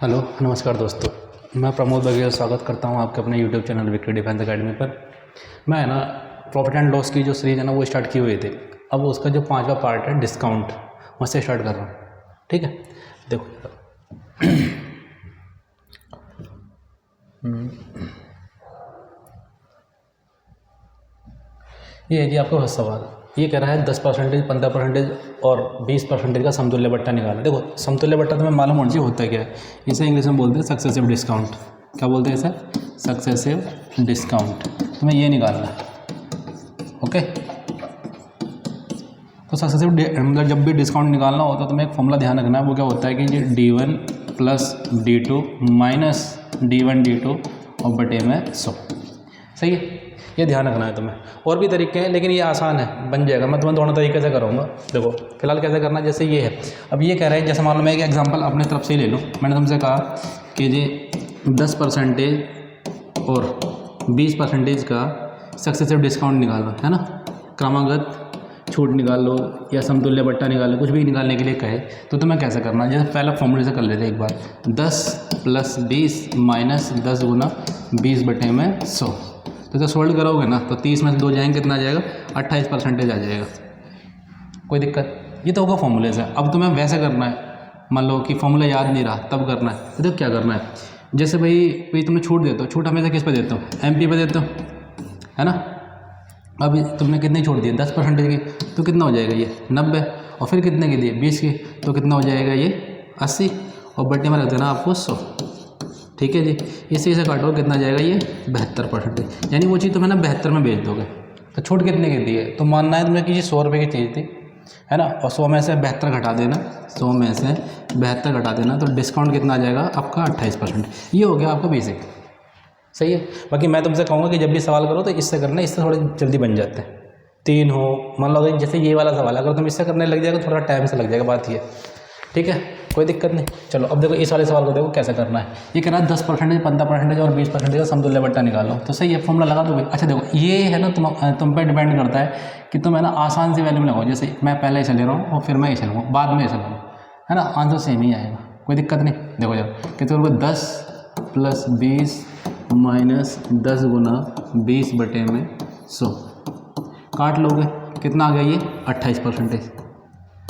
Hello नमस्कार दोस्तों, मैं प्रमोद बघेल स्वागत करता हूं आपके अपने YouTube channel victory defence academy पर। मैं ना प्रॉफिट एंड लॉस की जो सीरीज है ना वो स्टार्ट की हुई थी। अब उसका जो 5वां पार्ट है डिस्काउंट, उससे स्टार्ट कर रहा हूँ। ठीक है, देखो ये है जी आपका फर्स्ट सवाल। ये कह रहा है 10%, 15% और 20% का समतुल्य बट्टा निकाला। देखो समतुल्य बट्टा तुम्हें मालूम होना चाहिए होता है क्या है। इसे इंग्लिश में बोलते हैं सक्सेसिव डिस्काउंट। क्या बोलते हैं इसे? Successive discount. तुम्हें ये निकालना है। ओके, तो सक्सेसिव मतलब जब भी डिस्काउंट निकालना होता है तो तुम्हें एक फॉर्मूला ध्यान रखना है। वो क्या होता है कि D1 plus D2 minus D1 D2 और बटे में 100। सही है, ये ध्यान रखना है तुम्हें। और भी तरीके हैं लेकिन ये आसान है, बन जाएगा। मैं तुम्हें दोनों तरीके से करूँगा। देखो फिलहाल कैसे करना है, जैसे ये है। अब ये कह रहा है, जैसे मान लो मैं एक एग्जांपल अपने तरफ से ही ले लूँ। मैंने तुमसे कहा कि जी 10% और 20% का सक्सेसिव डिस्काउंट निकालना है ना, क्रमागत छूट निकाल लो या समतुल्य बट्टा निकाल लो, कुछ भी निकालने के लिए कहे तो तुम्हें कैसे करना है। जैसे पहला फॉर्मूले से कर लेते एक बार, 10 प्लस 20 माइनस 10 गुना 20 बटे में 100। तो जब सोल्व करोगे ना तो 30 में से 2 जाएंगे, कितना आ जाएगा? 28% आ जाएगा। कोई दिक्कत? ये तो होगा फॉर्मूले से। अब तुम्हें वैसे करना है, मान लो कि फॉर्मूला याद नहीं रहा तब करना है। तो देखो क्या करना है, जैसे भाई तुम्हें छूट देते हो। छूट हमेशा किस पे देते हो? MP पे देते हो, है ना। अब तुमने कितनी छूट दी? 10% की, तो कितना हो जाएगा ये? 90। और फिर कितने की दिए? 20 की, तो कितना हो जाएगा ये? 80। और बट्टे में रख देना आपको 100। ठीक है जी, इसी से काटो, कितना जाएगा ये? 72%। यानी वो चीज़ तुम्हें ना 72 में बेच दोगे। तो छूट कितने की दी है? तो मानना है तुम्हें कि ये 100 रुपये की चीज़ थी, है ना, और 100 में से 72 घटा देना। 100 में से 72 घटा देना तो डिस्काउंट कितना आ जाएगा आपका? 28%। ये हो गया आपका बेसिक। सही है। बाकी मैं तुमसे कहूँगा कि जब भी सवाल करो तो इससे करना, इससे थोड़े जल्दी बन जाते हैं। 3 हो, मान लो जैसे ये वाला सवाल, अगर तुम इससे करने लग जाएगा थोड़ा टाइम से लग जाएगा, बात ये। ठीक है, कोई दिक्कत नहीं। चलो अब देखो इस वाले सवाल को देखो कैसे करना है। ये कह रहा है 10%, 15% और 20% का समतुल्य बट्टा निकालो। तो सही है, फॉर्मूला लगा दो भाई। अच्छा देखो ये है ना, तुम पे डिपेंड करता है कि तुम है ना आसान सी वैल्यू में लगाओ। जैसे मैं पहले इसे ले रहा हूँ और फिर मैं इसे लूँगा, बाद में इसे लूँगा, है ना, आंसर सेम ही आएगा। कोई दिक्कत नहीं। देखो जब कितने 10 प्लस 20 माइनस 10 गुना 20 बटे में 100 काट लोगे, कितना आ गया ये? 28%।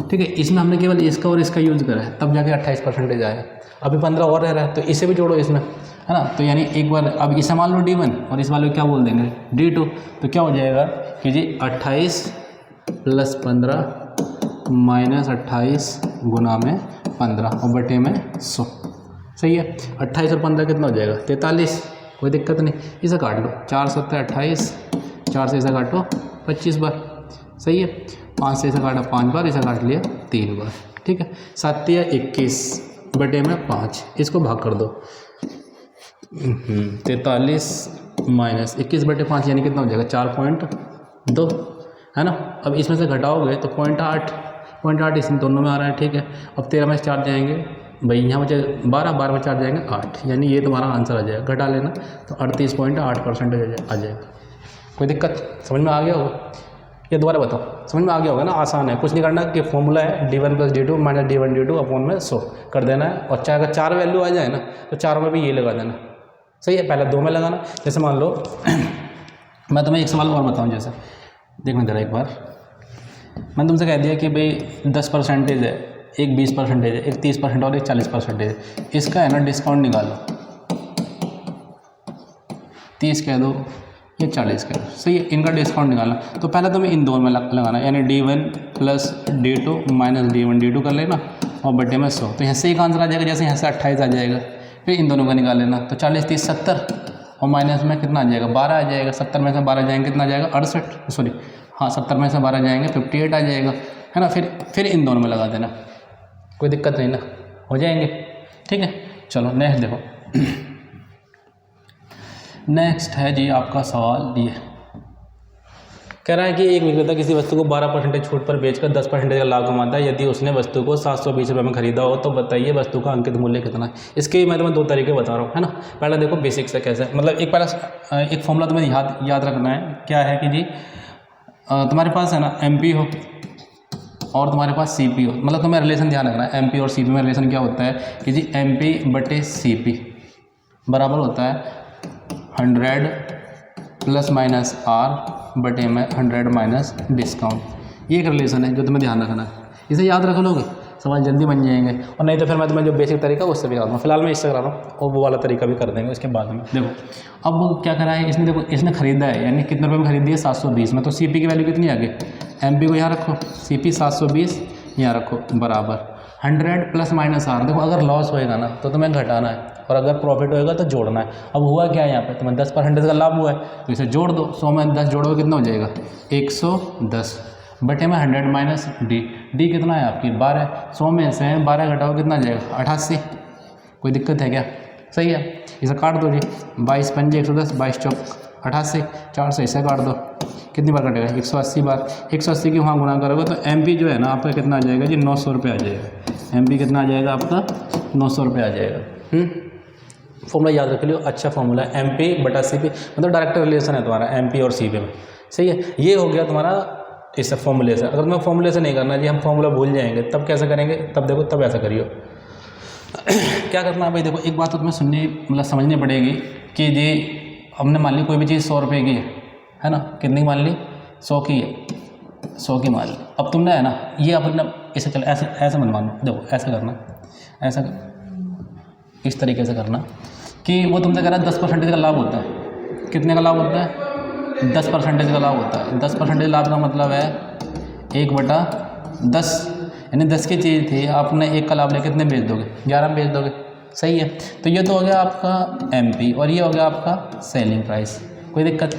ठीक है, इसमें हमने केवल इसका और इसका यूज़ करा है, तब जाके 28% आया। अभी 15 और रह रहा है तो इसे भी जोड़ो इसमें, है ना। तो यानी एक बार अब इसे मान लो D1 और इस वाले को क्या बोल देंगे? D2। तो क्या हो जाएगा कि जी 28 प्लस 15 माइनस 28 गुना में 15 और बटे में 100। सही है, 28 और 15 कितना हो जाएगा? 43। कोई दिक्कत नहीं, इसे काट लो। 4 7 28, 4 से इसे काटो 25 बार। सही है, 5 से इसे काटा 5 बार, इसे काट लिया 3 बार। ठीक है, 7 या 21 बटे में 5, इसको भाग कर दो। 43 माइनस 21 बटे 5 यानी कितना हो जाएगा? 4.2, है ना। अब इसमें से घटाओगे तो 0.8 इस दोनों में आ रहा है। ठीक है, अब 13 में से 4 जाएंगे भाई, यहाँ बचे 12, 12 में 4 जाएंगे 8, यानी ये तुम्हारा आंसर आ जाएगा। घटा लेना तो 38.8% आ जाएगा। कोई दिक्कत? समझ में आ गया होगा? ये दोबारा बताओ, समझ में आ गया होगा ना? आसान है, कुछ नहीं करना कि फॉर्मूला है D1 plus D2 minus D1 D2 upon में 100 कर देना है। और चाहे अगर 4 वैल्यू आ जाए ना तो 4 में भी ये लगा देना। सही है, पहले 2 में लगाना। जैसे मान लो मैं तुम्हें एक सवाल और बताऊँ, जैसे देखना जरा एक बार। मैंने तुमसे कह दिया कि भाई 10% है, एक 20% है, एक 30% और एक 40% है। इसका है ना डिस्काउंट निकालो। 30 कह दो, ये 40 कह दो। सही है, इनका डिस्काउंट निकालना। तो पहले तुम्हें इन दोनों में लगाना, यानी D1 plus D2 minus D1 D2 कर लेना और बटे में 100। तो यहाँ से एक आंसर आ जाएगा, जैसे यहाँ से 28 आ जाएगा। फिर इन दोनों का निकाल लेना, तो 40 30 70 और माइनस में कितना आ जाएगा? 12 आ जाएगा। 70 में से 12 जाएंगे, कितना आ जाएगा? 68, सॉरी हाँ 70 में से 12 जाएंगे 58 आ जाएगा, है ना। फिर इन दोनों में लगा देना। कोई दिक्कत नहीं ना, हो जाएंगे। ठीक है, चलो नेक्स्ट देखो। नेक्स्ट है जी आपका सवाल ये कह रहा है कि एक विक्रेता किसी वस्तु को 12% छूट पर बेचकर 10% का लाभ कमाता है। यदि उसने वस्तु को 720 रुपये में खरीदा हो तो बताइए वस्तु का अंकित मूल्य कितना है। इसके मैं तुम्हें 2 तरीके बता रहा हूँ, है ना। पहला देखो बेसिक से कैसे, मतलब एक फॉर्मूला तुम्हें याद रखना है। क्या है कि जी तुम्हारे पास है ना MP हो, और तुम्हारे पास CP हो, मतलब तुम्हें रिलेशन ध्यान रखना है। MP और CP में रिलेशन क्या होता है कि जी MP बटे CP बराबर होता है 100 ± R बटे में 100 माइनस डिस्काउंट। ये एक रिलेशन है जो तुम्हें ध्यान रखना है। इसे याद रख लोगे सवाल जल्दी बन जाएंगे, और नहीं तो फिर मैं तुम्हें जो बेसिक तरीका उससे भी करा दूँगा। फिलहाल मैं इससे करा रहा हूँ और वो वाला तरीका भी कर देंगे उसके बाद में। देखो अब क्या करा है इसने, देखो इसने खरीदा है, यानी कितने रुपये में खरीदी है 720 में, तो CP की वैल्यू कितनी आ गई, MP को यहाँ रखो, CP 720 यहाँ रखो बराबर 100 ± R। देखो अगर लॉस होएगा ना तो तुम्हें घटाना है, और अगर प्रॉफिट होएगा तो जोड़ना है। अब हुआ क्या है यहाँ पे, तुम्हें 10% का लाभ हुआ है तो इसे जोड़ दो। 100 में 10 जोड़ोगे कितना हो जाएगा 110 बटे में 100 माइनस D कितना है आपकी 12। 100 में से 12 घटाओ कितना आ जाएगा 88। कोई दिक्कत है क्या, सही है। इसे काट दो जी, 22 पंजे 110, 22 चौक 88, 4 से इसे काट दो, कितनी बार कटेगा 180 बार। 180 की वहाँ गुना करोगे तो MP जो है ना आपका कितना आ जाएगा जी 900 रुपये आ जाएगा। MP कितना आ जाएगा आपका 900 रुपये आ जाएगा। फॉर्मूला याद रख लियो, अच्छा फॉर्मूला है MP बटा CP, मतलब डायरेक्ट रिलेशन है तुम्हारा MP और CP में, सही है। ये हो गया तुम्हारा इस फॉर्मूले से। अगर तुम्हें फॉर्मूले से नहीं करना जी, हम फॉर्मूला भूल जाएंगे, तब कैसे करेंगे, तब देखो तब ऐसा करियो। क्या करना है भाई, देखो एक बात तो तुम्हें सुननी मतलब समझनी पड़ेगी कि जी हमने मान ली कोई भी चीज़ 100 रुपये की है ना, कितनी मान ली 100 की है, 100 की मान ली। अब तुमने है ना ये अपने इसे चल ऐसे ऐसे मत मानो, देखो ऐसा करना, ऐसा इस तरीके से करना कि वो तुमसे कह रहा है 10% का लाभ होता है। कितने का लाभ होता है 10% का लाभ होता है। 10% लाभ का मतलब है 1/10, यानी 10 की चीज़ थी आपने 1 का लाभ ले कितने बेच दोगे 11 में बेच दोगे, सही है। तो ये तो हो गया आपका MP और ये हो गया आपका सेलिंग प्राइस। कोई दिक्कत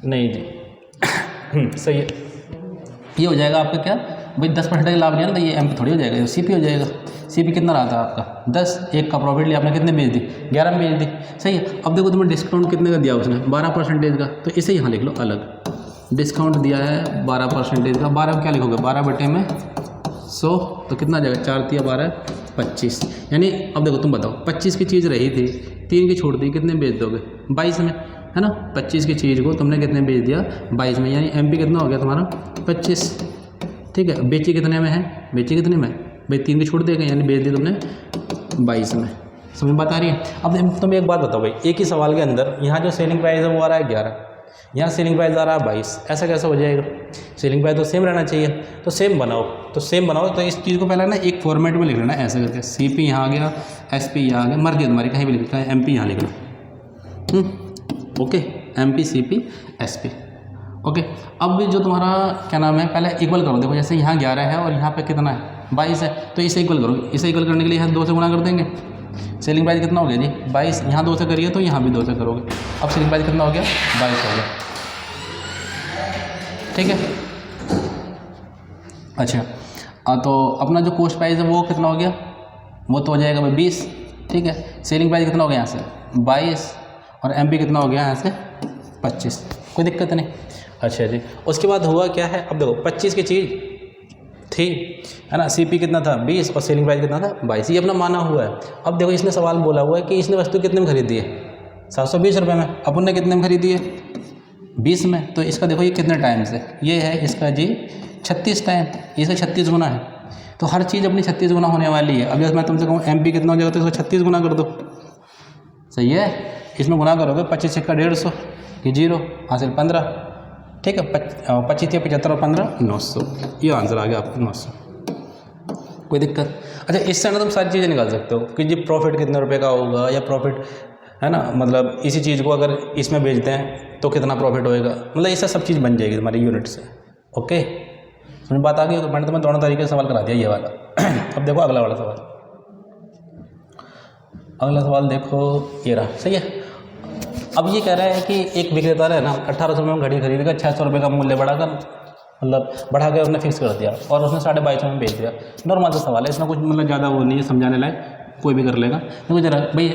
नहीं जी सही है। ये हो जाएगा आपका क्या भाई 10% का लाभ लिया ना तो ये MP थोड़ी हो जाएगा, CP हो जाएगा। CP कितना रहा था आपका 10, 1 का प्रॉफिट लिया आपने कितने बेच दी 11 में बेच दी, सही है। अब देखो तुम्हें डिस्काउंट कितने का दिया उसने 12% का, तो इसे यहाँ लिख लो अलग। डिस्काउंट दिया है 12% का, 12 में क्या लिखोगे 12 बटे में 100, तो कितना आ जाएगा 4 × 12 25। यानी अब देखो तुम बताओ 25 की चीज़ रही थी, 3 की छोड़ दी, कितने बेच दोगे 22 में, है ना। 25 की चीज़ को तुमने कितने बेच दिया 22 में, यानी MP कितना हो गया तुम्हारा 25, ठीक है। बेची कितने में है, बेची कितने में भाई 3 की छूट देगा, यानी बेच दी तुमने 22 में। समझ बात आ रही है। अब तुम एक बात बताओ भाई, एक ही सवाल के अंदर यहाँ जो सेलिंग प्राइस है वो आ रहा है 11, यहाँ सेलिंग प्राइस आ रहा है 22, ऐसा कैसे हो जाएगा। सेलिंग प्राइस तो सेम रहना चाहिए, तो सेम बनाओ, तो इस चीज़ को पहले ना एक फॉर्मेट में लिख लेना ऐसे करके, CP यहाँ आ गया, SP यहाँ आ गया, मर्जी तुम्हारी कहीं भी लिखता है, MP यहाँ लिख लो, okay MP CP SP, okay. अब भी जो तुम्हारा क्या नाम है पहले इक्वल करो, देखो जैसे यहाँ 11 है और यहाँ पे कितना है 22 है, तो इसे इक्वल करो। इसे इक्वल करने के लिए यहाँ 2 से गुना कर देंगे। सेलिंग प्राइस कितना हो गया जी 22, यहाँ 2 से करिए तो यहाँ भी 2 से करोगे। अब सेलिंग प्राइस कितना हो गया 22 हो गया, ठीक है। अच्छा तो अपना जो कॉस्ट प्राइस है वो कितना हो गया, वो तो हो जाएगा भाई 20, ठीक है। सेलिंग प्राइस कितना हो गया यहाँ से 22 और MP कितना हो गया यहाँ से 25, कोई दिक्कत नहीं। अच्छा जी, उसके बाद हुआ क्या है, अब देखो 25 की चीज़ थी है ना, CP कितना था 20 और सेलिंग प्राइस कितना था 22, ये अपना माना हुआ है। अब देखो इसने सवाल बोला हुआ है कि इसने वस्तु कितने में खरीदी है 720 रुपये में, अपन ने कितने में खरीदी है 20 में, तो इसका देखो ये कितने टाइम से, ये है इसका जी 36 टाइम, इसका 36 गुना है। तो हर चीज़ अपनी 36 गुना होने वाली है। अब जैसे मैं तुमसे कहूँ MP कितना हो जाएगा तो इसको 36 गुना कर दो, सही है। इसमें गुना करोगे 25 × 150 कि 0 हासिल 15, ठीक है। 25 × 75 और 15 900, ये आंसर आ गया आपको 900, कोई दिक्कत। अच्छा इससे ना तुम सारी चीज़ें निकाल सकते हो कि जी प्रॉफिट कितने रुपए का होगा, या प्रॉफिट है ना, मतलब इसी चीज़ को अगर इसमें बेचते हैं तो कितना प्रॉफिट होएगा, मतलब इससे सब चीज़ बन जाएगी तुम्हारी यूनिट से, ओके। समझ बात आ गई। तो मैंने तुम्हें दोनों तरीके से सवाल करा दिया ये वाला। अब देखो अगला वाला सवाल, अगला सवाल देखो ये रहा, सही है। अब ये कह रहा है कि एक विक्रेता है ना 1800 रुपये में घड़ी खरीद कर 600 रुपये का मूल्य बढ़ाकर, मतलब बढ़ा के उसने फिक्स कर दिया और उसने 2250 में बेच दिया। नॉर्मल सा सवाल है, इसमें कुछ मतलब ज़्यादा वो नहीं है, समझाने लायक कोई भी कर लेगा। देखो जरा भाई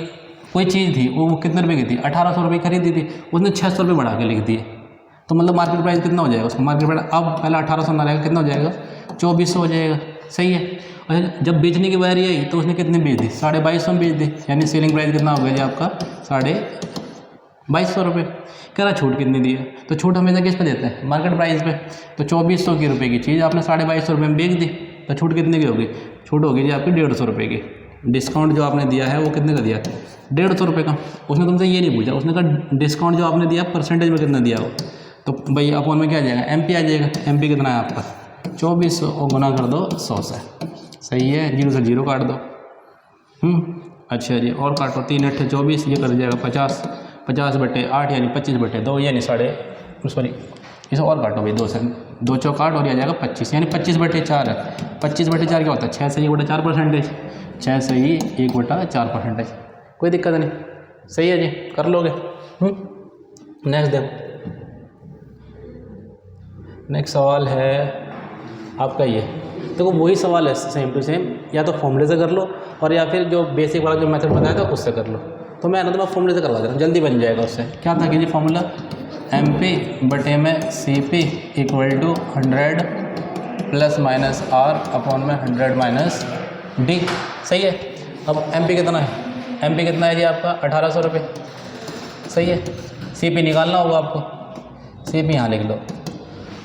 कोई चीज़ थी वो कितने रुपये की थी 1800 रुपये खरीदी थी, उसने 600 रुपये बढ़ा के लिख दिए, तो मतलब मार्केट प्राइस कितना हो जाएगा उसका, मार्केट प्राइस अब पहले 1800 ना रहेगा, कितना हो जाएगा 2400 हो जाएगा, सही है। और जब बेचने की बारी आई तो उसने कितने बेच दी 2250 में बेच दी, यानी सेलिंग प्राइस कितना हो गया जी आपका 2200 रुपये। कह रहा छूट कितनी दी है, तो छूट हमेशा किस पे देते हैं, मार्केट प्राइस पे। तो 2400 की रुपये की चीज़ आपने 2250 रुपये में बेच दी, तो छूट कितने की होगी, छूट होगी जी आपकी 150 रुपये की। डिस्काउंट जो आपने दिया है वो कितने का दिया, 150 रुपये का। उसने तुमसे ये नहीं पूछा, उसने कहा डिस्काउंट जो आपने दिया परसेंटेज में कितना दिया हो, तो भाई अपॉन में क्या आ जाएगा, MP आ जाएगा। MP कितना है आपका 2400 और गुना कर दो 100 से, सही है, 0 से 0 काट दो। अच्छा जी, और काटो, 3 8 24, ये कर जाएगा 50, 50/8 यानी 25/2 यानी सॉरी इसे और काटो भाई, 2 से 2 चौक काट और ये आ जाएगा 25 यानी 25/4 है। 25/4 क्या होता है, 6 से 1/4%, 6 से ही 1/4%। कोई दिक्कत नहीं, सही है जी, कर लोगे। नेक्स्ट देखो, नेक्स्ट सवाल है आपका ये, देखो वही सवाल है सेम टू सेम, या तो फॉर्मूले से कर लो और या फिर जो बेसिक वाला जो मेथड बताया था उससे कर लो। तो मैं ना तो मैं फॉर्मूले से करवा दे रहा हूँ, जल्दी बन जाएगा उससे। क्या था कि जी फॉर्मूला MP/CP = 100 ± R अपॉन में 100 - D, सही है। अब MP कितना है, MP कितना है जी आपका 1800 रुपये, सही है। CP निकालना होगा आपको, CP यहाँ लिख लो।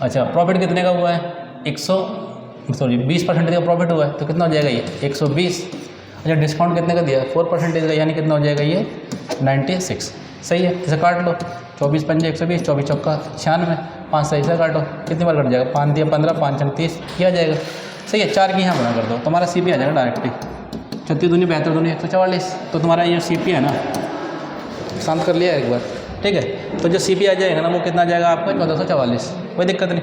अच्छा, प्रॉफिट कितने का हुआ है, 20% का प्रॉफिट हुआ है, तो कितना हो जाएगा ये 120। अच्छा, डिस्काउंट कितने का दिया, 4% का, यानी कितना हो जाएगा ये 96, सही है। इसे काट लो, 24 पंजे 120, 24 चौका 96, 5 से इसे काटो, कितनी बार कट जाएगा, 5 दिया 15, 5 छन 30, किया जाएगा, सही है। 4 की यहाँ बना कर दो, तुम्हारा CP आ जाएगा डायरेक्टली 36 दूनी 72 दूनी 144। तो तुम्हारा ये CP है ना, शांत कर लिया एक बार, ठीक है। तो जो CP आ जाएगा ना वो कितना आ जाएगा आपका 1444, कोई दिक्कत नहीं,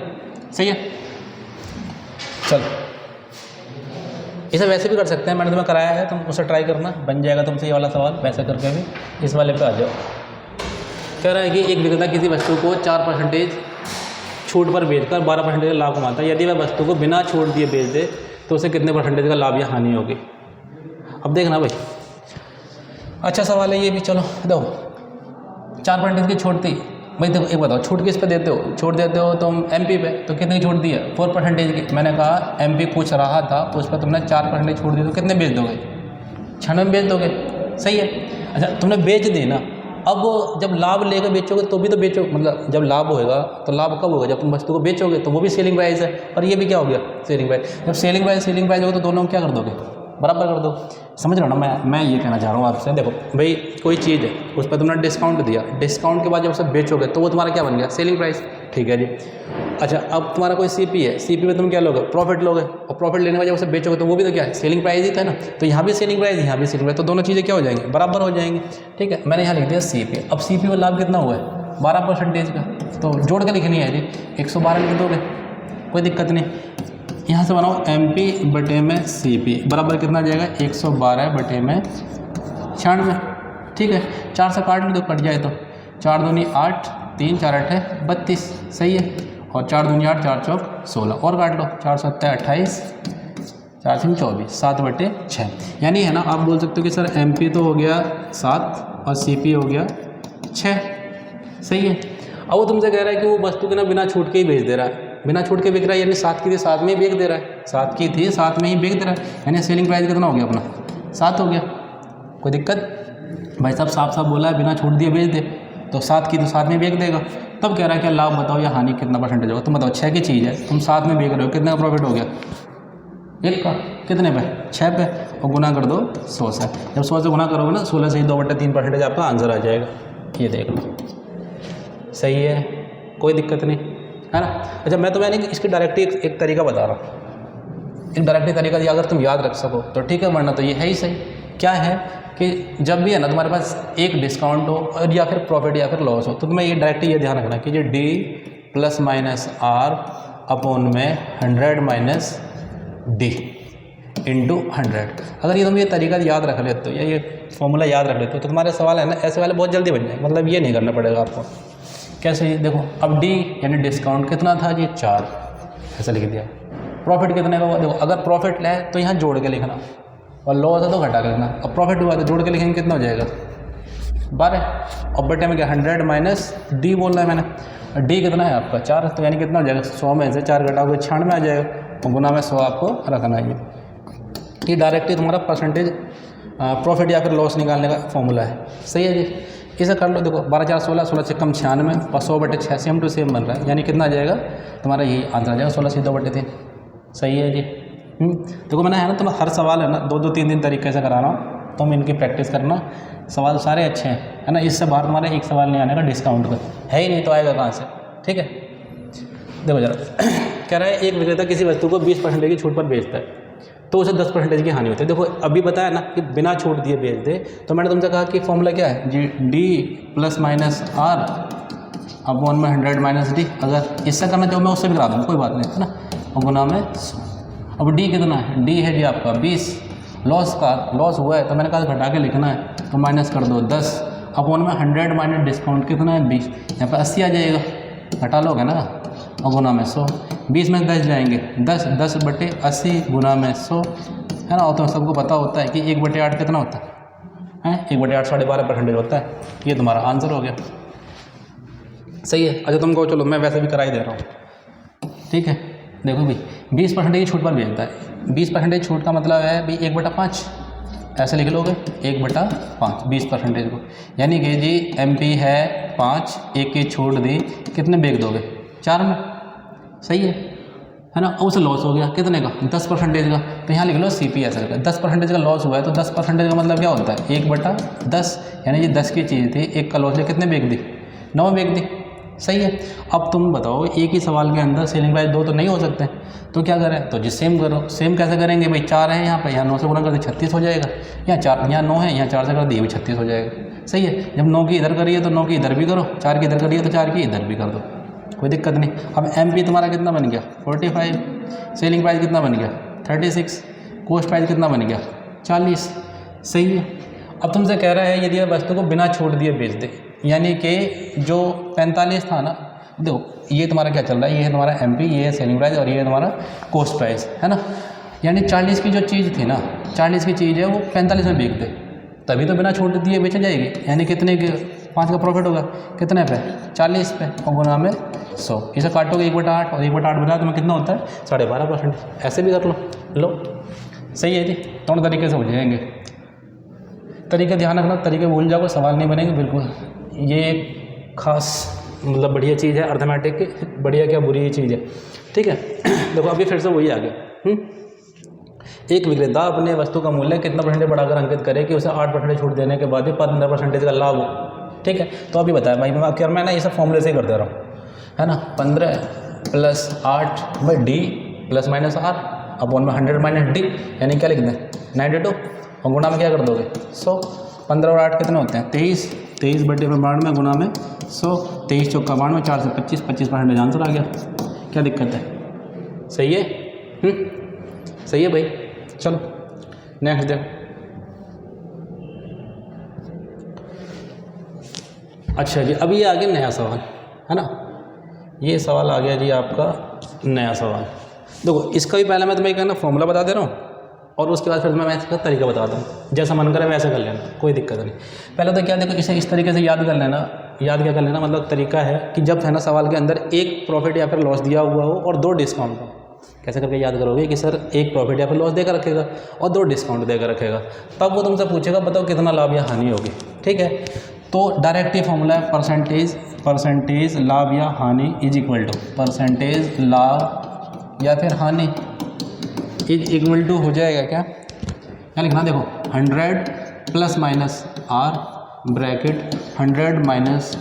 सही है। चलो, इसे वैसे भी कर सकते हैं, मैंने तुम्हें कराया है, तुम उसे ट्राई करना, बन जाएगा तुमसे ये वाला सवाल वैसे करके भी। इस वाले पे आ जाओ। कह रहा है कि एक विक्रेता किसी वस्तु को 4% छूट पर बेचकर 12% का लाभ कमाता है, यदि वह वस्तु को बिना छूट दिए बेच दे तो उसे कितने % का लाभ या हानि होगी। अब देखना भाई, अच्छा सवाल है ये भी। चलो दो, 4% की छूट थी भाई। देखो एक बताओ, छूट किस पे देते हो, छूट देते हो तुम MP पे, तो कितनी छूट दी है 4% की। मैंने कहा MP पूछ रहा था, उस पर तुमने 4% छूट दी, तो कितने बेच दोगे, 96 में बेच दोगे, सही है। अच्छा, तुमने बेच दी ना, अब जब लाभ लेकर बेचोगे तो भी तो बेचो, मतलब जब लाभ होएगा तो लाभ कब होगा, जब तुम वस्तु को बेचोगे, तो वो भी सेलिंग प्राइस है और ये भी क्या हो गया, सेलिंग प्राइस। जब सेलिंग प्राइस होगा तो दोनों क्या कर दोगे, बराबर कर दो। समझ रहे हो ना, मैं ये कहना चाह रहा हूँ आपसे। देखो भाई, कोई चीज़ है उस पर तुमने डिस्काउंट दिया, डिस्काउंट के बाद जब उसे बेचोगे तो वो तुम्हारा क्या बन गया, सेलिंग प्राइस, ठीक है जी। अच्छा, अब तुम्हारा कोई CP है, CP में तुम क्या लोगे, प्रॉफिट लोगे, और प्रॉफिट लेने के बाद जब उसे बेचोगे तो वो भी तो क्या है, सेलिंग प्राइस ही था ना। तो यहाँ भी सेलिंग प्राइस, यहाँ भी सेलिंग प्राइस, तो दोनों चीज़ें क्या हो जाएंगी, बराबर हो जाएंगी, ठीक है। मैंने यहाँ लिख दिया CP। अब CP में लाभ कितना हुआ है 12% का, तो जोड़ के लिखनी है जी, 112 लिख दोगे, कोई दिक्कत नहीं। यहाँ से बनाओ MP/CP बराबर कितना आ जाएगा 112/96, ठीक है। 4 से काट लो तो कट जाए, तो 4 दूनी 8, 3 4 8 32, सही है। और 4 दूनी 8, 4 चौक 16, और काट लो, 4 7 28, 4 3 24, 7/6, यानी है ना। आप बोल सकते हो कि सर MP तो हो गया 7 और CP हो गया 6, सही है। अब वो तुमसे कह रहा है कि वो वस्तु के ना बिना छूट के ही बेच दे रहा है, बिना छूट के बिक रहा है, यानी 7 की थी 7 में ही बेच दे रहा है, 7 की थी 7 में ही बेच दे रहा है, यानी सेलिंग प्राइस कितना हो गया अपना 7 हो गया, कोई दिक्कत। भाई साहब साफ साफ बोला है बिना छूट दिए बेच दे, तो 7 की तो 7 में बेच देगा। तब कह रहा है क्या लाभ बताओ या हानि कितना % होगा, तुम बताओ। 6 की चीज़ है, तुम 7 में बेच रहे हो, कितने का प्रॉफिट हो गया, 1 का, कितने पे 6 पे, और गुना कर दो 100 से। जब 100 से गुना करोगे ना 16 से ही 2/3% आपका आंसर आ जाएगा, ये देख लो, सही है, कोई दिक्कत नहीं है ना। अच्छा, मैं तुम्हें नहीं इसकी डायरेक्टली एक तरीका बता रहा हूँ, एक डायरेक्टली तरीका अगर तुम याद रख सको तो ठीक है, वरना तो ये है ही सही। क्या है कि जब भी है ना तुम्हारे पास एक डिस्काउंट हो और या फिर प्रॉफिट या फिर लॉस हो, तो तुम्हें ये डायरेक्टली ये ध्यान रखना कि ये D ± R अपॉन में 100 - D × 100। अगर ये तुम ये तरीका याद रख लेते हो या ये फॉर्मूला याद रख लेते हो तो तुम्हारे सवाल है ना ऐसे वाले बहुत जल्दी बन जाए, मतलब ये नहीं करना पड़ेगा आपको। कैसे, देखो अब D यानी डिस्काउंट कितना था जी 4, ऐसा लिख दिया। प्रॉफिट कितने का हुआ, देखो अगर प्रॉफिट है तो यहाँ जोड़ के लिखना, और लॉस है तो घटा के लिखना। अब प्रॉफिट हुआ तो जोड़ के लिखेंगे, कितना हो जाएगा 12, और बटे में क्या 100 - D बोलना है मैंने। D कितना है आपका 4, तो यानी कितना हो जाएगा 100 में से 4 घटाओगे 96 आ जाएगा, और गुना में 100 आपको रखना है। ये डायरेक्टली तुम्हारा % प्रॉफिट या फिर लॉस निकालने का फॉर्मूला है, सही है जी। इसे कर लो, देखो 12 4 16, 16 से कम 96 और 100/6 सेम टू सेम बन रहा है, यानी कितना आ जाएगा तुम्हारा, यही आंसर आ जाएगा 16 × 2/3। सही है जी। देखो मैंने है ना, तुम हर सवाल है ना 2-2 3-3 तरीके से करा रहा हूँ, तुम इनकी प्रैक्टिस करना। सवाल सारे अच्छे हैं, है ना, इससे बाहर तुम्हारे एक सवाल नहीं आने का डिस्काउंट का, है ही नहीं तो आएगा कहाँ से। ठीक है, देखो जरा कह रहा है एक विक्रेता किसी वस्तु को 20% की छूट पर बेचता है तो उसे 10% की हानि होती है। देखो अभी बताया ना कि बिना छूट दिए बेच दे, तो मैंने तुमसे कहा कि फॉर्मूला क्या है जी, D+-R अपॉन में 100 - D। अगर इससे करना चाहो मैं उससे भी करा दूँगा, कोई बात नहीं, है ना, और गुना में। अब D कितना है, D है जी आपका 20, लॉस हुआ है तो मैंने कहा घटा के लिखना है, तो माइनस कर दो 10 अपॉन में 100 माइनस डिस्काउंट कितना है 20, यहाँ पर 80 आ जाएगा, घटा लोगे ना, और गुना में 100, 20 में 10 जाएंगे, 10/80 गुना में 100, है ना। और तो सबको पता होता है कि 1/8 कितना होता है, 1/8 12.5% होता है। ये तुम्हारा आंसर हो गया। सही है। अच्छा तुम कहो चलो मैं वैसे भी करा ही दे रहा हूँ, ठीक है। देखो भाई 20% की छूट पर बेचता है, 20% छूट का मतलब है भाई 1/5, ऐसे लिख लोगे 1/5 20% को, यानी कि जी MP है 5, 1 की छूट दी, कितने बेच दोगे 4 में। सही है ना। उसे लॉस हो गया कितने का 10% का, तो यहाँ लिख लो CP ऐसा करके 10% का लॉस हुआ है, तो 10% का मतलब क्या होता है 1/10, यानी ये 10 की चीज़ थी, 1 का लॉस है, कितने बेच दी 9 बेच दी। सही है। अब तुम बताओ एक ही सवाल के अंदर सेलिंग प्राइस 2 तो नहीं हो सकते, तो क्या करें, तो जी सेम करो। सेम कैसे करेंगे भाई, 4 है यहाँ पे, यहाँ 9 से गुना कर दे 36 हो जाएगा, यहाँ 9 है, यहाँ 4 से कर दिए भी 36 हो जाएगा। सही है। जब 9 की इधर करिए तो 9 की इधर भी करो, 4 की इधर करिए तो 4 की इधर भी कर दो, कोई दिक्कत नहीं। अब MP तुम्हारा कितना बन गया 45, सेलिंग प्राइस कितना बन गया 36, कॉस्ट प्राइस कितना बन गया 40। सही है। अब तुमसे कह रहा है यदि वस्तु को बिना छूट दिए बेच दे, यानी कि जो 45 था ना, देखो ये तुम्हारा क्या चल रहा है, ये है तुम्हारा MP, ये है सेलिंग प्राइस और ये है तुम्हारा कॉस्ट प्राइस, है ना। यानी 40 की जो चीज़ थी ना, 40 की चीज़ है वो 45 में बेच दे, तभी तो बिना छूट दिए बेची जाएगी, यानी कितने के 5 का प्रॉफिट होगा, कितने पे 40 पे, और गुना में 100, इसे काटोगे 1/8 और 1/8 बता तुम्हें कितना होता है 12.5%। ऐसे भी कर लो। सही है जी। दोनों तरीके से हो जाएंगे। तरीके ध्यान रखना, तरीके भूल जाओगे सवाल नहीं बनेंगे बिल्कुल। ये एक खास मतलब बढ़िया चीज़ है अर्थमेटिक की, बढ़िया क्या बुरी चीज़ है, ठीक है। देखो अभी फिर से वही आ गया। एक विक्रेता अपने वस्तु का मूल्य कितना % बढ़ाकर अंकित करे कि उसे 8% छूट देने के बाद भी 15% का लाभ हो, ठीक है। तो अभी बताया भाई मैं ना ये सब फॉर्मूले से ही कर दे रहा हूँ, है ना। 15 + 8/D ±R अपॉन में 100 - D, यानी क्या लिख दें 92, और गुणा में क्या कर दोगे 100। 15 और 8 कितने होते हैं 23, 23/92 गुना में 100, 23 चौका 92, 4 से 25, 25% आंसर आ गया। क्या दिक्कत है, सही है। सही है भाई। चलो नेक्स्ट देखो। अच्छा जी, अभी ये आ गया नया सवाल, है ना। ये सवाल आ गया जी आपका नया सवाल। देखो इसका भी पहले मैं तुम्हें कहना फॉर्मूला बता दे रहा हूँ, और उसके बाद फिर मैं इसका तरीका बताता हूँ, जैसा मन करे वैसे कर लेना, कोई दिक्कत नहीं। पहले तो क्या देखो इसे इस तरीके से याद कर लेना, याद क्या कर लेना, मतलब तरीका है कि जब है ना सवाल के अंदर एक प्रॉफिट या फिर लॉस दिया हुआ हो और 2 डिस्काउंट हो, कैसे करके याद करोगे कि सर एक प्रॉफिट या फिर लॉस देकर रखेगा और 2 डिस्काउंट देकर रखेगा, तब वो तुमसे पूछेगा बताओ कितना लाभ या हानि होगी, ठीक है। तो डायरेक्ट ही फॉर्मूला है परसेंटेज लाभ या हानि इज इक्वल टू परसेंटेज लाभ या फिर हानि इज इक्वल टू हो जाएगा क्या लिखना, देखो 100 ± R ब्रैकेट 100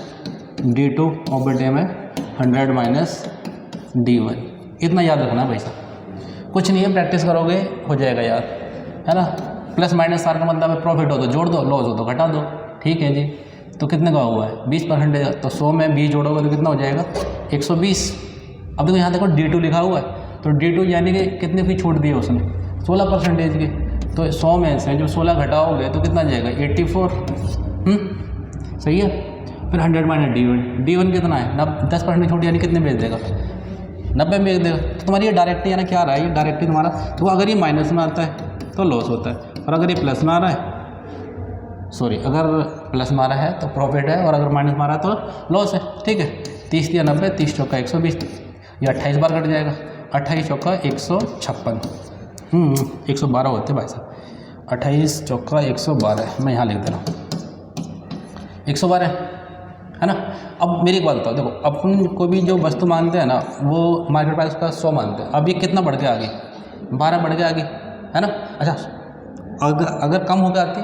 - D2 और बटे में 100 - D1, इतना याद रखना भाई साहब। कुछ नहीं है, प्रैक्टिस करोगे हो जाएगा याद, है ना। +- R का मतलब है प्रॉफिट हो तो जोड़ दो, लॉस हो तो घटा दो, ठीक है जी। तो कितने का हुआ है 20%, तो 100 में 20 जोड़ोगे तो कितना हो जाएगा 120। अब देखो यहाँ देखो D2 लिखा हुआ है, तो D2 यानी कि कितने की छूट दी है उसने 16% की, तो 100 में से जब 16 घटाओगे तो कितना जाएगा 84। सही है। फिर 100 - D1 कितना है 10% छूट, यानी कितने बेच देगा 90 बेच देगा। तो तुम्हारी ये डायरेक्टली यानी क्या आ रहा है, ये डायरेक्टली तुम्हारा, तो अगर ये माइनस में आता है तो लॉस होता है, और अगर ये प्लस में आ रहा है, सॉरी अगर प्लस में आ रहा है तो प्रॉफिट है, और अगर माइनस में आ रहा है तो लॉस है, ठीक है। 30 या 90, 30 चौका 120, ये 28 बार कट जाएगा, 28 चौका 156, 112 होते भाई साहब, 28 चौका 112 मैं यहाँ लिख दे रहा हूँ, 112 है ना। अब मेरी एक बात बताओ, देखो अपन को भी जो वस्तु मानते हैं ना वो मार्केट प्राइस का 100 मानते हैं। अब ये कितना बढ़ के आ गई, 12 बढ़ के आ गई है ना। अच्छा अगर कम हो के आती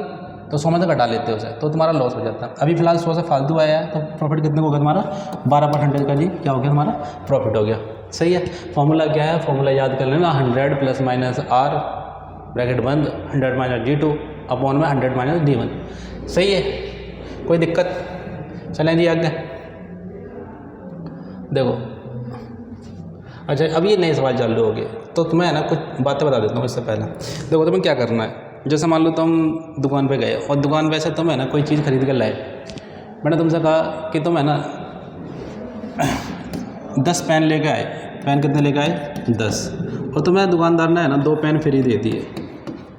तो 100 में से घटा लेते हो उसे, तो तुम्हारा लॉस हो जाता है। अभी फिलहाल 100 से फालतू आया है तो प्रॉफिट कितने को हो गया तुम्हारा, 12% का जी क्या हो गया हमारा प्रॉफिट हो गया। सही है। फॉर्मूला क्या है, फॉर्मूला याद कर लेना, 100 प्लस माइनस आर ब्रैकेट बंद 100 माइनस D2 अपॉन में 100 माइनस D1। सही है, कोई दिक्कत। चलें जी आगे देखो। अच्छा अब ये नए सवाल चालू हो गए तो तुम्हें है ना कुछ बातें बता देता हूँ। इससे पहले देखो तुम्हें क्या करना है, जैसे मान लो तुम दुकान पे गए और दुकान पे से तुम है ना कोई चीज़ खरीद कर लाए। मैंने तुमसे कहा कि तुम है ना 10 पेन लेके आए। पेन कितने लेके आए, 10। और तुम्हें दुकानदार ने है ना 2 पेन फ्री दे दिए।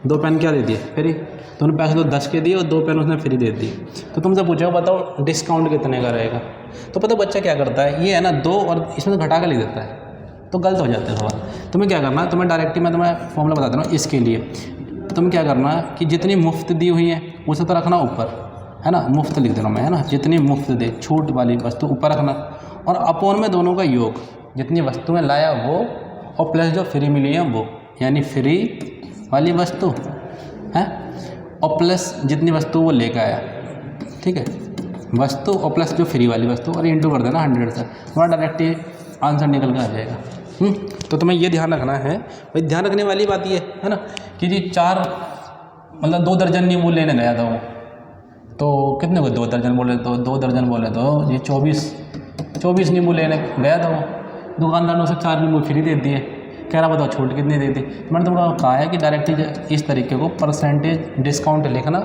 2 पेन क्या दे दिए फ्री, तुमने पैसे तो 10 के दिए और 2 पेन उसने फ्री दे दिए। तो तुमसे पूछो बताओ डिस्काउंट कितने का रहेगा। तो पता बच्चा क्या करता है, ये है ना 2 और इसमें से घटा कर लिख देता है, तो गलत हो जाता है सवाल। तुम्हें क्या करना है, तुम्हें डायरेक्टली मैं तुम्हें फॉर्मूला बता दे रहा हूँ इसके लिए। तुम्हें क्या करना है कि जितनी मुफ्त दी हुई है उसे तो रखना ऊपर है ना, मुफ्त लिख देना मैं है ना, जितनी मुफ्त दे छूट वाली वस्तु ऊपर रखना, और अपोन में दोनों का योग, जितनी वस्तुएं लाया वो और प्लस जो फ्री मिली है वो, यानी फ्री वाली वस्तु है और प्लस जितनी वस्तु वो लेकर आया। ठीक है, वस्तु और प्लस जो फ्री वाली वस्तु और इंटू कर देना 100 से, तुम्हारा डायरेक्ट आंसर निकल कर आ जाएगा। तो तुम्हें ये ध्यान रखना है भाई, ध्यान रखने वाली बात ये है ना कि जी 4 मतलब 2 दर्जन नींबू लेने गया था वो, तो कितने को 2 दर्जन बोले, तो 2 दर्जन बोले तो ये 24 नींबू लेने गया था वो। दुकानदार ने उसे 4 नींबू फ्री दे दिए, कह रहा बताओ छूट कितनी दे दी। मैंने तुमको कहा है कि डायरेक्ट इस तरीके को परसेंटेज डिस्काउंट लिखना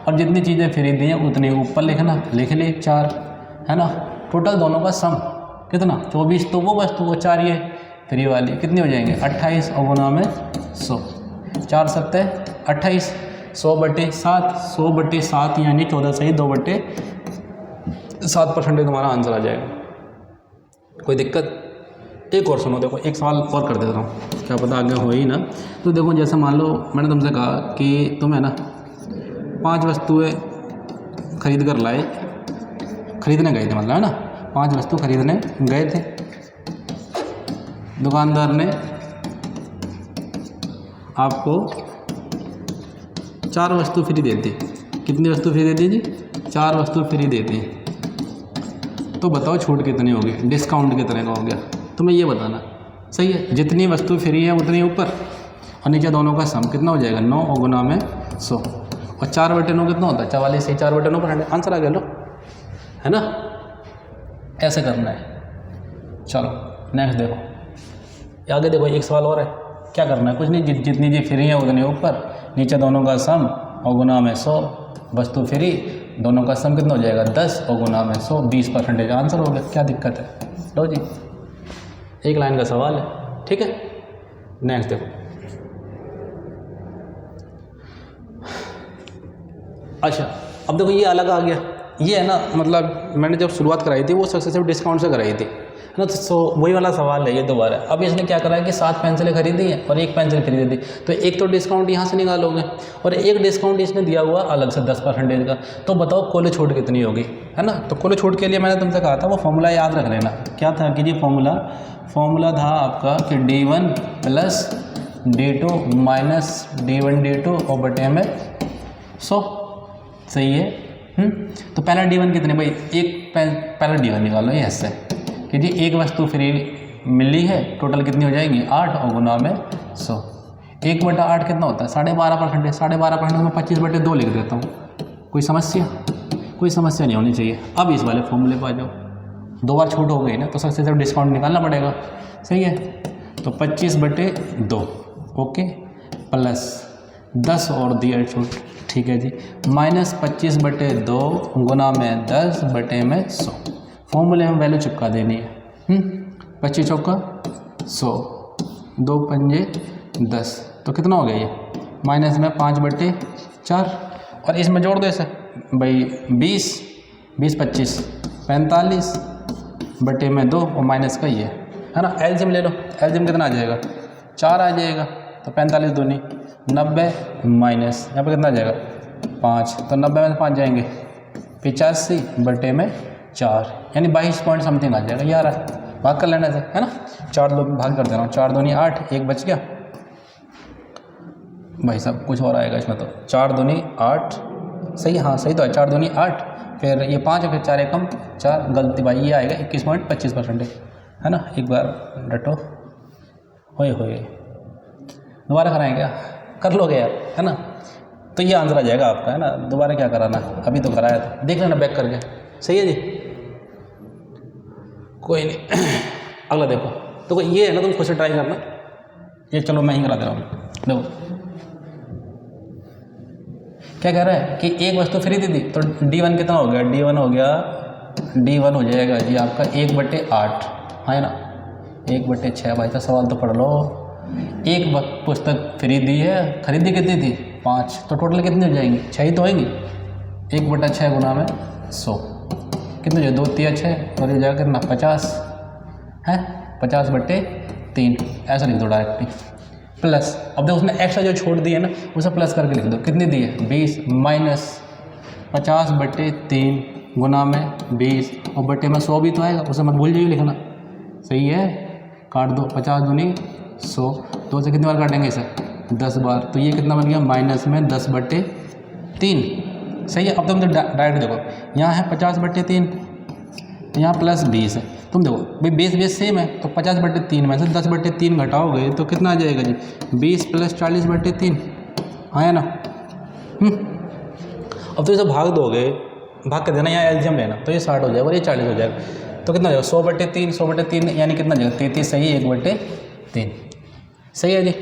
और जितनी चीज़ें फ्री दी हैं उतनी ऊपर लिखना, लिख लिए 4 है ना। टोटल दोनों का सम कितना 24, तो वो वस्तु वो 4 ये फ्री वाली कितनी हो जाएंगे 28 और गुना में 100, 4 सत्ते 28, 100/7, 100/7 यानी 14 सही 2/7% तुम्हारा आंसर आ जाएगा। कोई दिक्कत। एक और सुनो, देखो एक सवाल और कर देता हूँ, क्या पता आगे हो ही ना। तो देखो जैसे मान लो मैंने तुमसे कहा कि तुम है ना 5 वस्तुएं खरीद कर लाए, खरीदने गए थे मतलब है ना, 5 वस्तु खरीदने गए थे। दुकानदार ने आपको 4 वस्तु फ्री दे दी। कितनी वस्तु फ्री दे दी जी, 4 वस्तु फ्री दे दी। तो बताओ छूट कितनी होगी, डिस्काउंट कितने का हो गया, तुम्हें ये बताना। सही है, जितनी वस्तु फ्री है उतनी ऊपर और नीचे दोनों का सम कितना हो जाएगा 9 और गुना में 100, और 4/9 कितना होता है 44, सही 4/9 आंसर आ गया। लो है ना, ऐसे करना है। चलो नेक्स्ट देखो, आगे देखो एक सवाल और है। क्या करना है, कुछ नहीं, जितनी जी फ्री है उतनी ऊपर, नीचे दोनों का सम और गुना में 100, वस्तु फ्री दोनों का सम कितना हो जाएगा 10 और गुना में 100, 20% आंसर हो गया। क्या दिक्कत है, लो जी एक लाइन का सवाल है। ठीक है, नेक्स्ट देखो। अच्छा अब देखो ये अलग आ गया, ये है ना मतलब मैंने जब शुरुआत कराई थी वो सक्सेसिव डिस्काउंट से कराई थी है ना, तो वही वाला सवाल है ये दोबारा। अब इसने क्या करा है कि 7 पेंसिलें खरीदी हैं और 1 पेंसिल फ्री दे दी, तो एक तो डिस्काउंट यहाँ से निकालोगे और एक डिस्काउंट इसने दिया हुआ अलग से 10% का। तो बताओ कुल छूट कितनी होगी है ना। तो कुल छूट के लिए मैंने तुमसे कहा था वो फॉर्मूला याद रख लेना। क्या था कि जी फॉर्मूला था आपका कि D1 plus D2 minus D1 D2 और बटे में 100। सही है। तो पहला D1 कितने भाई, एक पहला D1 निकालो ये ऐसे कि जी एक वस्तु फ्री मिली है, टोटल कितनी हो जाएगी 8 और गुना में 100। 1/8 कितना होता है 12.5%, 12.5% में 25/2 लिख देता हूँ। कोई समस्या नहीं होनी चाहिए। अब इस वाले फॉर्मूले पर आ जाओ, 2 बार छूट हो गई ना तो सबसे सिर्फ डिस्काउंट निकालना पड़ेगा। सही है, तो 25/2 ओके, प्लस 10 और दिया छूट, ठीक है जी, माइनस 25/2 गुना में 10 बटे में 100। फॉर्मूले में वैल्यू चिपका देनी है। 25 चौका 100, 2 पंजे 10, तो कितना हो गया ये माइनस में 5/4 और इसमें जोड़ दो इसे भाई 20 25 45 बटे में 2 और माइनस का ये है ना। एलसीएम ले लो, एलसीएम कितना आ जाएगा 4 आ जाएगा, तो 45 दूनी 90 माइनस यहाँ पर कितना आ जाएगा 5, तो 90 में 5 जाएंगे 85 बटे में 4 यानी 22 पॉइंट समथिंग आ जाएगा। ये आ रहा है, भाग कर लेने से, है ना। 4 दो भाग कर दे रहा हूँ, 4 दूनी 8, एक बच गया भाई साहब, कुछ और आएगा इसमें तो। 4 दूनी 8, सही, हाँ सही तो है, 4 दूनी 8, फिर ये 5 है, फिर 4 एकम 4, गलती भाई, ये आएगा 21.25%, है ना। एक बार डटो, होए दोबारा कराएं क्या, कर लोगे यार, है ना। तो ये आंसर आ जाएगा आपका, है ना। दोबारा क्या कराना, अभी तो कराया था, देख लेना बैक करके। सही है जी, कोई नहीं। अगला देखो, तो ये है ना, तुम खुद से ट्राई करना। ये चलो मैं ही करा दे रहा हूँ। देखो क्या कह रहा है कि एक वस्तु फ्री दी थी, तो D1 कितना हो गया, D1 हो गया, D1 हो जाएगा जी आपका 1/8, है ना, 1/6। भाई साहब सवाल तो पढ़ लो। एक पुस्तक फ्री दी है, खरीदी कितनी थी 5, तो टोटल कितनी हो जाएंगी, 6 ही तो होएंगी। 1/6 गुना में 100 कितने हो, 2 3 6 और हो जाएगा कितना 50 है, 50/3 ऐसा लिख दो डायरेक्टली। प्लस अब देखो उसने एक्स्ट्रा जो छोड़ दी है ना, उसे प्लस करके लिख दो। कितनी दी है 20 माइनस 50/3 गुना में 20 और बटे में 100 भी तो आएगा, उसे मत भूल जाइए लिखना। सही है, काट दो, 50 दूनी 100, 2 से कितनी बार काटेंगे इसे, 10 बार। तो ये कितना बन गया माइनस में 10/3। सही है। अब तुम डायरेक्ट देखो, यहाँ है 50/3, यहाँ प्लस 20 है। तुम देखो भाई 20 सेम है, तो 50/3 में से 10/3 घटाओगे तो कितना आ जाएगा जी, 20 + 40/3, हाँ ना। अब तो इसे भाग दोगे, भाग कर देना, यहाँ एलसीएम लेना, तो ये 60 हो जाएगा और ये 40 हो जाएगा। तो कितना हो जाएगा 100/3, 100/3 यानी कितना जाएगा 33, सही है, 1/3। सही है जी,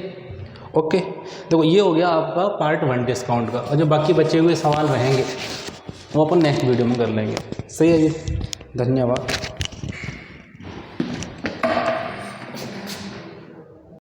ओके। देखो ये हो गया आपका पार्ट 1 डिस्काउंट का, और जो बाकी बचे हुए सवाल रहेंगे वो अपन नेक्स्ट वीडियो में कर लेंगे। सही है जी, धन्यवाद।